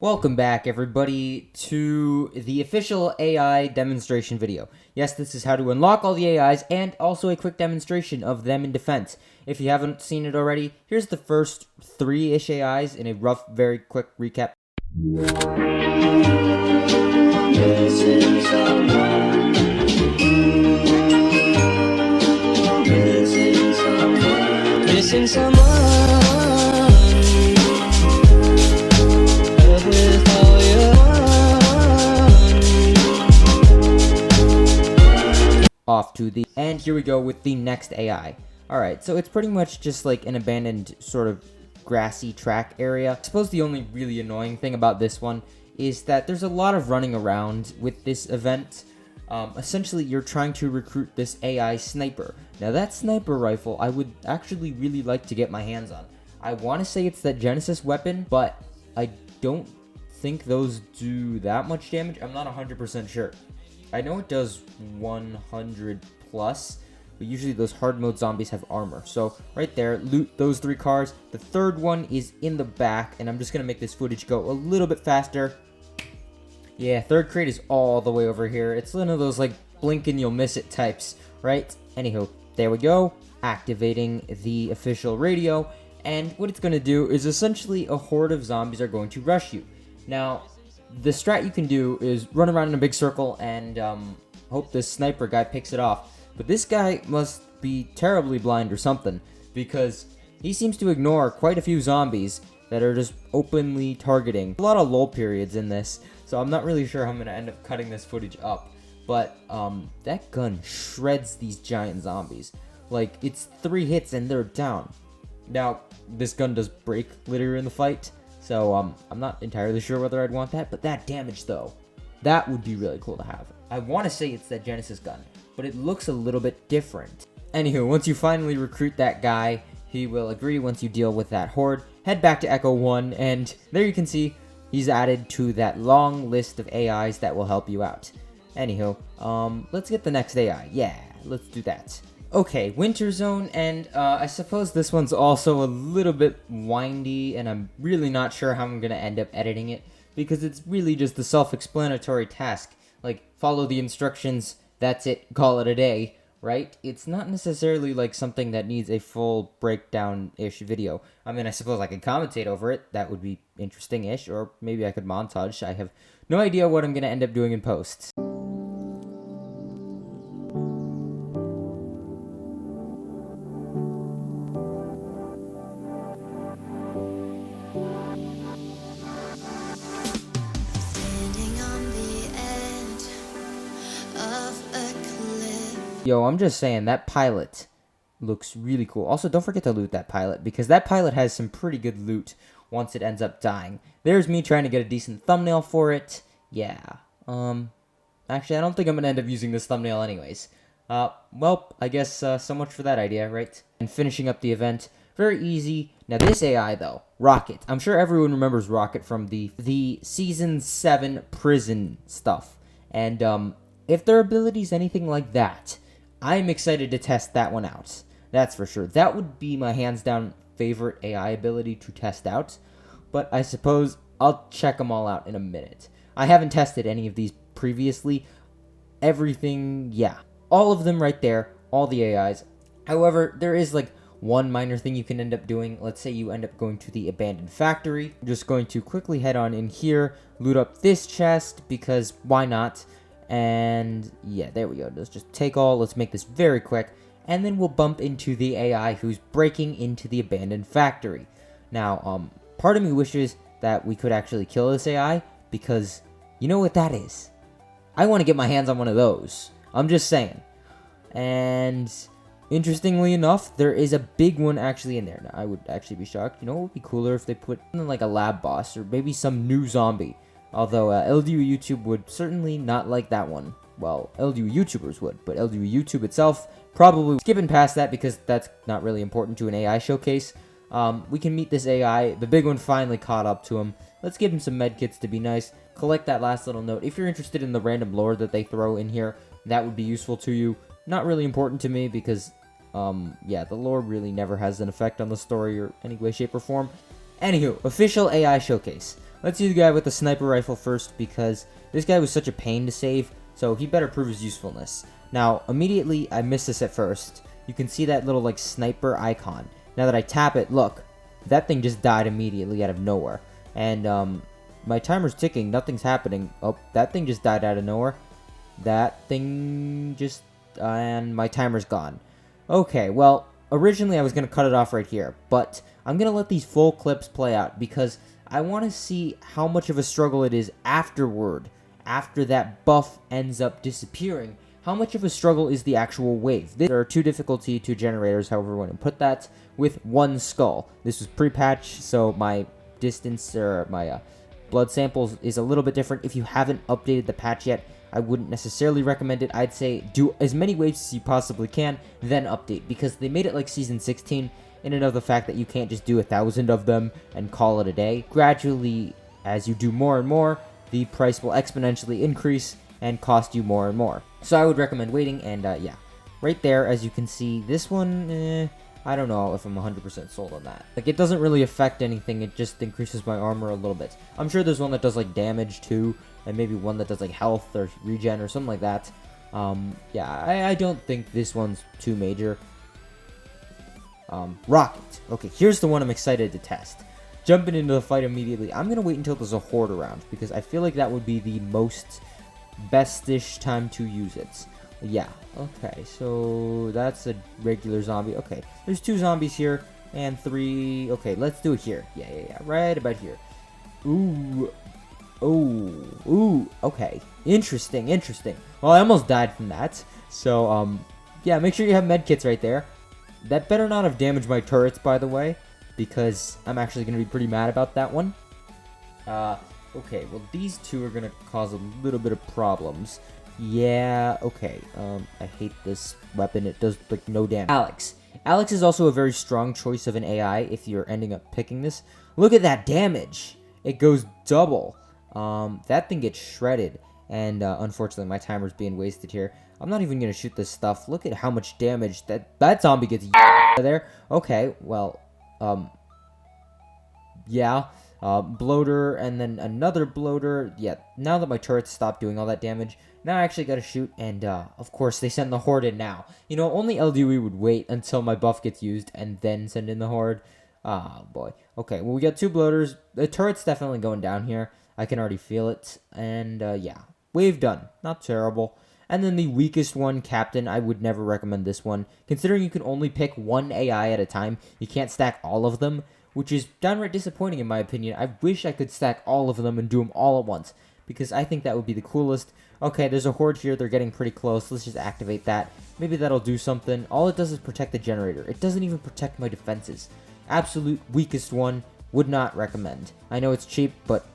Welcome back, everybody, to the official AI demonstration video. Yes, this is how to unlock all the AIs and also a quick demonstration of them in defense. If you haven't seen it already, here's the first 3-ish AIs in a rough, very quick recap. Missing someone. Off to the... And here we go with the next AI. Alright, so it's pretty much just like an abandoned sort of grassy track area. I suppose the only really annoying thing about this one is that there's a lot of running around with this event. Essentially, you're trying to recruit this AI sniper. Now, that sniper rifle, I would actually really like to get my hands on. I want to say it's that Genesis weapon, but I don't think those do that much damage. I'm not 100% sure. I know it does 100 plus, but usually those hard mode zombies have armor. So right there, loot those 3 cars. The third one is in the back, and I'm just going to make this footage go a little bit faster. Yeah, third crate is all the way over here. It's one of those like blink and you'll miss it types, right? Anywho, there we go. Activating the official radio, and what it's going to do is essentially a horde of zombies are going to rush you. Now, the strat you can do is run around in a big circle and hope this sniper guy picks it off. But this guy must be terribly blind or something, because he seems to ignore quite a few zombies that are just openly targeting. A lot of lull periods in this, so I'm not really sure how I'm going to end up cutting this footage up. But that gun shreds these giant zombies. Like, it's 3 hits and they're down. Now, this gun does break later in the fight, so I'm not entirely sure whether I'd want that, but that damage though, that would be really cool to have. I want to say it's that Genesis gun, but it looks a little bit different. Anywho, once you finally recruit that guy, he will agree once you deal with that horde. Head back to Echo 1, and there you can see he's added to that long list of AIs that will help you out. Anywho, let's get the next AI. Yeah, let's do that. Okay, Winter Zone, and I suppose this one's also a little bit windy, and I'm really not sure how I'm going to end up editing it, because it's really just the self-explanatory task. Like, follow the instructions, that's it, call it a day, right? It's not necessarily like something that needs a full breakdown-ish video. I mean, I suppose I could commentate over it, that would be interesting-ish, or maybe I could montage. I have no idea what I'm going to end up doing in post. Yo, I'm just saying, that pilot looks really cool. Also, don't forget to loot that pilot, because that pilot has some pretty good loot once it ends up dying. There's me trying to get a decent thumbnail for it. Yeah. Actually, I don't think I'm going to end up using this thumbnail anyways. Well, I guess so much for that idea, right? And finishing up the event, very easy. Now, this AI, though, Rocket. I'm sure everyone remembers Rocket from the Season 7 prison stuff. And, if their ability's anything like that, I'm excited to test that one out. That's for sure. That would be my hands-down favorite AI ability to test out. But I suppose I'll check them all out in a minute. I haven't tested any of these previously. Everything, yeah. All of them right there. All the AIs. However, there is like one minor thing you can end up doing. Let's say you end up going to the abandoned factory. I'm just going to quickly head on in here. Loot up this chest because why not? And yeah, there we go. Let's just take all. Let's make this very quick. And then we'll bump into the AI who's breaking into the abandoned factory. Now, part of me wishes that we could actually kill this AI, because you know what that is? I want to get my hands on one of those. I'm just saying. And interestingly enough, there is a big one actually in there. Now, I would actually be shocked. You know what would be cooler if they put something like a lab boss or maybe some new zombie. Although LDU YouTube would certainly not like that one. Well, LDU YouTubers would, but LDU YouTube itself probably skipping past that because that's not really important to an AI showcase. We can meet this AI. The big one finally caught up to him. Let's give him some medkits to be nice. Collect that last little note. If you're interested in the random lore that they throw in here, that would be useful to you. Not really important to me because, yeah, the lore really never has an effect on the story or any way, shape, or form. Anywho, official AI showcase. let's see the guy with the sniper rifle first, because this guy was such a pain to save, so he better prove his usefulness. Now, immediately, I missed this at first. You can see that little, like, sniper icon. Now that I tap it, look, that thing just died immediately out of nowhere. And, my timer's ticking, nothing's happening. Oh, that thing just died out of nowhere. That thing just... and my timer's gone. Okay, well, originally I was going to cut it off right here, but I'm going to let these full clips play out, because I want to see how much of a struggle it is afterward, after that buff ends up disappearing. How much of a struggle is the actual wave? There are 2 difficulty, 2 generators, however you want to put that, with 1 skull. This was pre-patch, so my distance, or my blood samples is a little bit different. If you haven't updated the patch yet, I wouldn't necessarily recommend it. I'd say do as many waves as you possibly can, then update, because they made it like Season 16, in and of the fact that you can't just do 1,000 of them and call it a day. Gradually, as you do more and more, the price will exponentially increase and cost you more and more. So I would recommend waiting, and yeah. Right there, as you can see, this one, I don't know if I'm 100% sold on that. Like, it doesn't really affect anything, it just increases my armor a little bit. I'm sure there's one that does, like, damage too, and maybe one that does, like, health or regen or something like that. Yeah, I don't think this one's too major. Rocket. Okay, here's the one I'm excited to test. Jumping into the fight immediately. I'm gonna wait until there's a horde around, because I feel like that would be the most bestish time to use it. Yeah, okay, so that's a regular zombie. Okay, there's 2 zombies here, and 3... Okay, let's do it here. Yeah, right about here. Ooh. Ooh, okay. Interesting. Well, I almost died from that. So, yeah, make sure you have medkits right there. That better not have damaged my turrets, by the way, because I'm actually going to be pretty mad about that one. Okay, well, these 2 are going to cause a little bit of problems. Yeah, okay. I hate this weapon. It does, like, no damage. Alex. Alex is also a very strong choice of an AI if you're ending up picking this. Look at that damage. It goes double. That thing gets shredded. And, unfortunately, my timer's being wasted here. I'm not even going to shoot this stuff. Look at how much damage that zombie gets there. Okay, well, yeah. Bloater, and then another bloater. Yeah, now that my turrets stopped doing all that damage, now I actually gotta shoot, and, of course, they send the horde in now. You know, only LDWE would wait until my buff gets used, and then send in the horde. Ah, boy. Okay, well, we got 2 bloaters. The turret's definitely going down here. I can already feel it, and, yeah. Wave done. Not terrible. And then the weakest one, Captain, I would never recommend this one. Considering you can only pick 1 AI at a time, you can't stack all of them, which is downright disappointing in my opinion. I wish I could stack all of them and do them all at once, because I think that would be the coolest. Okay, there's a horde here. They're getting pretty close. Let's just activate that. Maybe that'll do something. All it does is protect the generator. It doesn't even protect my defenses. Absolute weakest one. Would not recommend. I know it's cheap, but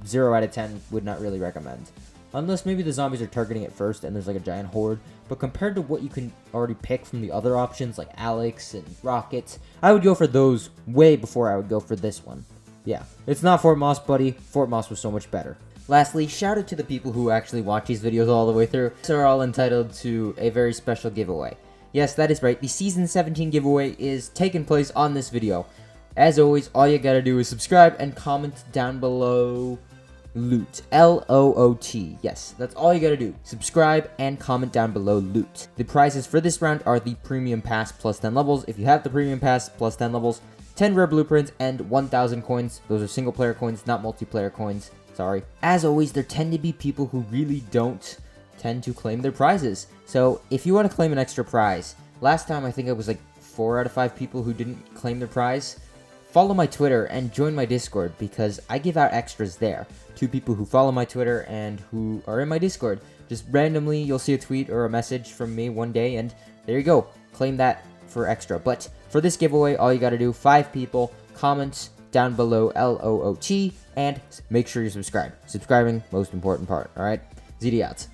0 out of 10 would not really recommend. Unless maybe the zombies are targeting it first and there's like a giant horde. But compared to what you can already pick from the other options like Alex and Rockets, I would go for those way before I would go for this one. Yeah, it's not Fort Moss, buddy. Fort Moss was so much better. Lastly, shout out to the people who actually watch these videos all the way through. They're all entitled to a very special giveaway. Yes, that is right. The Season 17 giveaway is taking place on this video. As always, all you gotta do is subscribe and comment down below loot. L-O-O-T. Yes, that's all you gotta do. Subscribe and comment down below loot. The prizes for this round are the Premium Pass plus 10 levels. If you have the Premium Pass plus 10 levels, 10 rare blueprints, and 1,000 coins. Those are single player coins, not multiplayer coins. Sorry. As always, there tend to be people who really don't tend to claim their prizes. So if you want to claim an extra prize, last time I think it was like 4 out of 5 people who didn't claim their prize. Follow my Twitter and join my Discord because I give out extras there to people who follow my Twitter and who are in my Discord. Just randomly, you'll see a tweet or a message from me one day, and there you go. Claim that for extra. But for this giveaway, all you gotta do, 5 people, comment down below LOOT, and make sure you subscribe. Subscribing, most important part, alright? ZD out.